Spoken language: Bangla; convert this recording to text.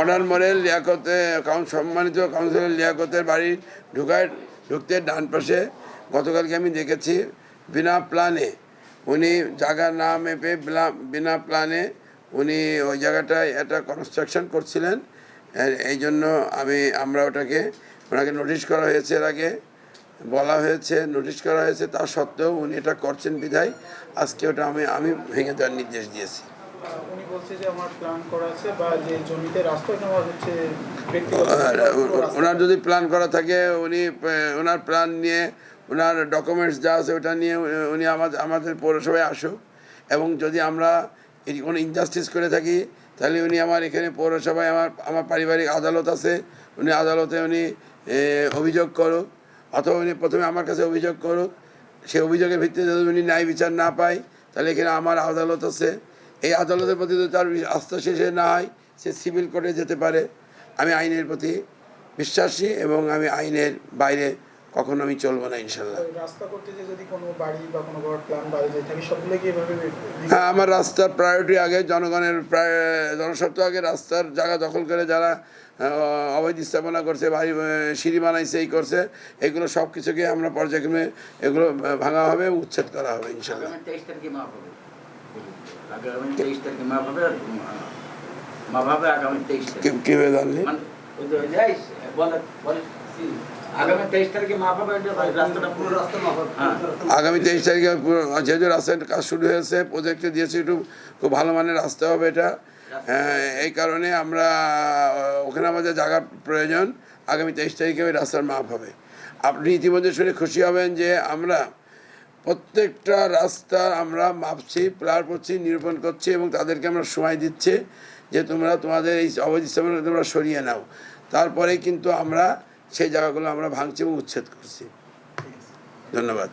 মডার্ন মোড়ের লিয়াকতে সম্মানিত কাউন্সিলর লিয়াকতের বাড়ি ঢুকতে ডান পাশে গতকালকে আমি দেখেছি বিনা প্ল্যানে উনি জায়গা না মেপে বিনা প্ল্যানে উনি ওই জায়গাটায় একটা কনস্ট্রাকশন করছিলেন। এই জন্য আমরা ওনাকে নোটিশ করা হয়েছে, এর আগে বলা হয়েছে, নোটিশ করা হয়েছে, তা সত্ত্বেও উনি এটা করছেন বিধায় আজকে ওটা আমি ভেঙে দেওয়ার নির্দেশ দিয়েছি। উনি বলছে যে আমার প্ল্যান করা আছে বা যে জমিতে রাস্তা নেওয়া হচ্ছে ব্যক্তিগত, ওনার যদি প্ল্যান করা থাকে উনি ওনার প্ল্যান নিয়ে ওনার ডকুমেন্টস যা আছে ওটা নিয়ে উনি আমাদের পৌরসভায় আসুক, এবং যদি আমরা কোনো ইনজাস্টিস করে থাকি তাহলে উনি আমার এখানে পৌরসভায় আমার পারিবারিক আদালত আছে, উনি আদালতে অভিযোগ করুক, অথবা উনি প্রথমে আমার কাছে অভিযোগ করুক। সেই অভিযোগের ভিত্তিতে যদি উনি ন্যায় বিচার না পায় তাহলে এখানে আমার আদালত আছে, এই আদালতের প্রতি যদি তার আস্থা শেষে না হয় সে সিভিল কোর্টে যেতে পারে। আমি আইনের প্রতি বিশ্বাসী এবং আমি আইনের বাইরে কখনো আমি চলবো না ইনশাল্লাহ। রাস্তা করতে যে যদি কোনো বাড়ি বা কোনো ঘর প্ল্যান বাড়ি যায় থাকে সবগুলো কি এভাবে? হ্যাঁ, আমার রাস্তার প্রায়োরিটি আগে, জনগণের জনস্বার্থ আগে। রাস্তার জায়গা দখল করে যারা অবৈধ স্থাপনা করছে, বাড়ি সিঁড়ি বানাইছে, এই করছে, এগুলো সব কিছুকে আমরা পর্যায়ক্রমে এগুলো ভাঙা হবে, উচ্ছেদ করা হবে ইনশাল্লাহ। কিভাবে জানলি? আগামী 23 তারিখে যেহেতু রাস্তার কাজ শুরু হয়েছে, প্রজেক্টে দিয়েছি, একটু খুব ভালো মানের রাস্তা হবে এটা। এই কারণে ওখানে আমাদের জায়গার প্রয়োজন। আগামী 23 তারিখে ওই রাস্তার মাপ হবে। আপনি ইতিমধ্যে শুনে খুশি হবেন যে আমরা প্রত্যেকটা রাস্তা আমরা মাপছি, প্লার করছি, নিরূপণ করছি, এবং তাদেরকে আমরা সময় দিচ্ছি যে তোমাদের এই অবৈধ স্থাপনা তোমরা সরিয়ে নাও। তারপরে কিন্তু আমরা সেই জায়গাগুলো আমরা ভাঙছি এবং উচ্ছেদ করছি। ধন্যবাদ।